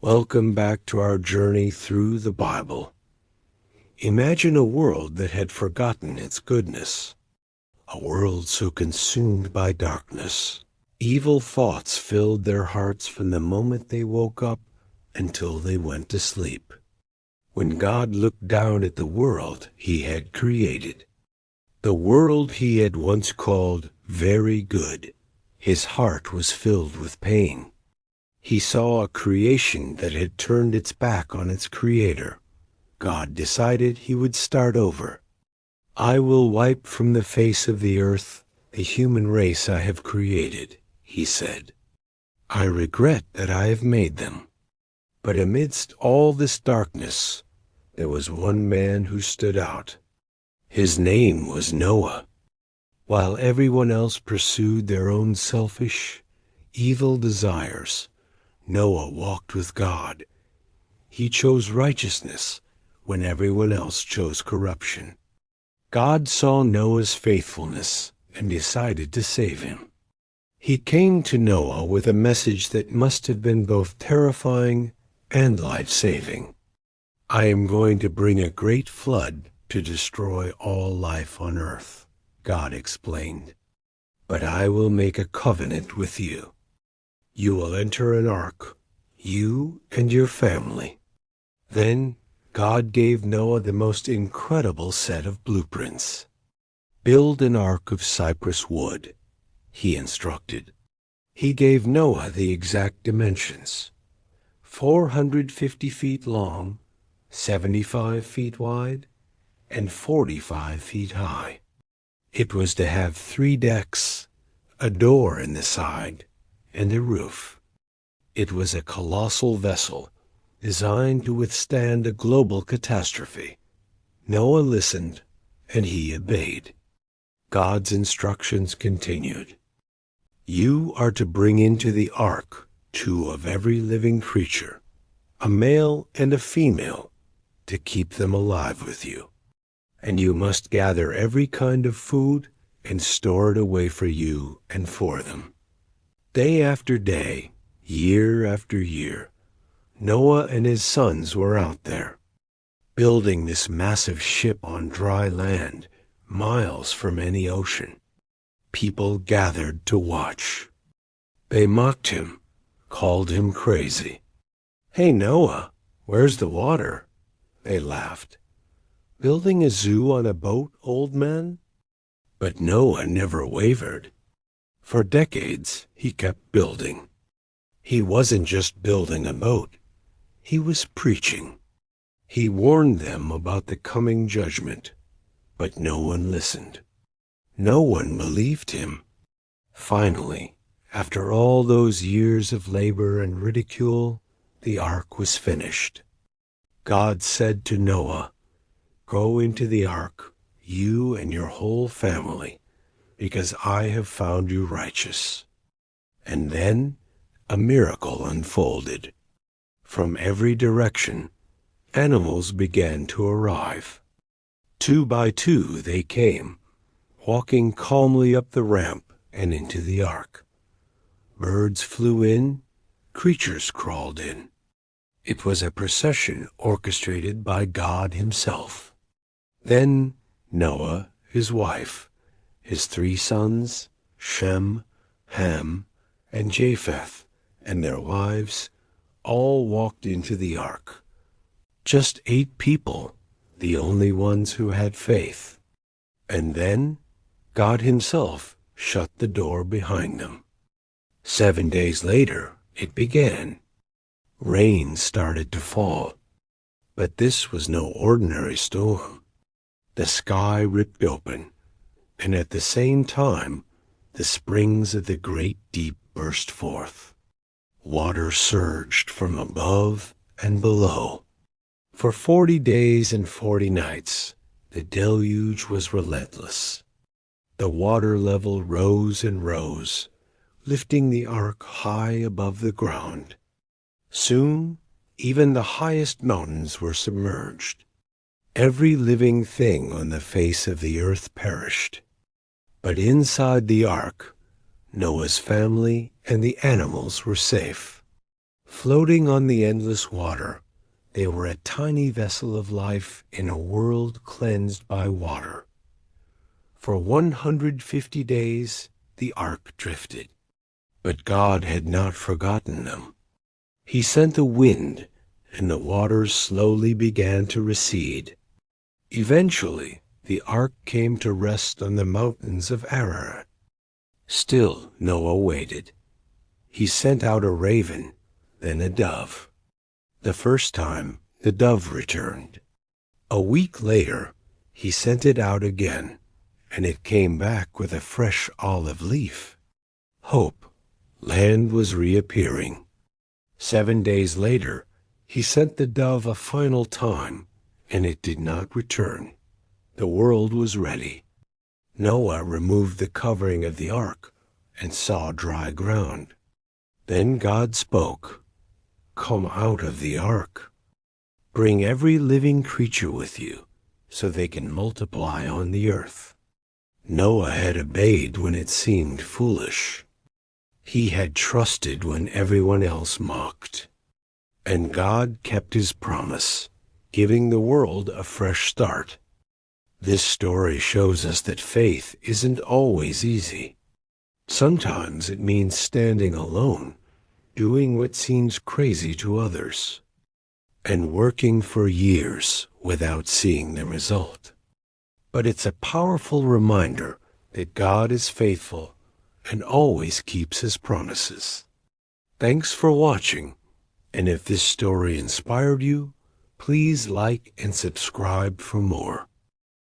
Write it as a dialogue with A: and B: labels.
A: Welcome back to our journey through the Bible. Imagine a world that had forgotten its goodness, a world so consumed by darkness. Evil thoughts filled their hearts from the moment they woke up until they went to sleep. When God looked down at the world he had created, the world he had once called very good, his heart was filled with pain. He saw a creation that had turned its back on its creator. God decided he would start over. I will wipe from the face of the earth the human race I have created, he said. I regret that I have made them. But amidst all this darkness, there was one man who stood out. His name was Noah. While everyone else pursued their own selfish, evil desires, Noah walked with God. He chose righteousness when everyone else chose corruption. God saw Noah's faithfulness and decided to save him. He came to Noah with a message that must have been both terrifying and life-saving. I am going to bring a great flood to destroy all life on earth, God explained. But I will make a covenant with you. You will enter an ark, you and your family. Then God gave Noah the most incredible set of blueprints. Build an ark of cypress wood, he instructed. He gave Noah the exact dimensions: 450 feet long, 75 feet wide, and 45 feet high. It was to have 3 decks, a door in the side, and a roof. It was a colossal vessel designed to withstand a global catastrophe. Noah listened, and he obeyed. God's instructions continued. You are to bring into the ark 2 of every living creature, a male and a female, to keep them alive with you. And you must gather every kind of food and store it away for you and for them. Day after day, year after year, Noah and his sons were out there, building this massive ship on dry land, miles from any ocean. People gathered to watch. They mocked him, called him crazy. Hey, Noah, where's the water? They laughed. Building a zoo on a boat, old man? But Noah never wavered. For decades, he kept building. He wasn't just building a boat. He was preaching. He warned them about the coming judgment, but no one listened. No one believed him. Finally, after all those years of labor and ridicule, the ark was finished. God said to Noah, "Go into the ark, you and your whole family, because I have found you righteous." And then a miracle unfolded. From every direction, animals began to arrive. 2 by 2 they came, walking calmly up the ramp and into the ark. Birds flew in, creatures crawled in. It was a procession orchestrated by God himself. Then Noah, his wife, his 3 sons, Shem, Ham, and Japheth, and their wives, all walked into the ark. Just 8 people, the only ones who had faith. And then God himself shut the door behind them. 7 days later, it began. Rain started to fall. But this was no ordinary storm. The sky ripped open, and at the same time, the springs of the great deep burst forth. Water surged from above and below. For 40 days and 40 nights, the deluge was relentless. The water level rose and rose, lifting the ark high above the ground. Soon, even the highest mountains were submerged. Every living thing on the face of the earth perished. But inside the ark, Noah's family and the animals were safe. Floating on the endless water, they were a tiny vessel of life in a world cleansed by water. For 150 days, the ark drifted. But God had not forgotten them. He sent a wind, and the waters slowly began to recede. Eventually, the ark came to rest on the mountains of Ararat. Still Noah waited. He sent out a raven, then a dove. The first time, the dove returned. A week later, he sent it out again, and it came back with a fresh olive leaf. Hope. Land was reappearing. 7 days later, he sent the dove a final time, and it did not return. The world was ready. Noah removed the covering of the ark and saw dry ground. Then God spoke, "Come out of the ark. Bring every living creature with you, so they can multiply on the earth." Noah had obeyed when it seemed foolish. He had trusted when everyone else mocked. And God kept his promise, giving the world a fresh start. This story shows us that faith isn't always easy. Sometimes it means standing alone, doing what seems crazy to others, and working for years without seeing the result. But it's a powerful reminder that God is faithful and always keeps his promises. Thanks for watching, and if this story inspired you, please like and subscribe for more.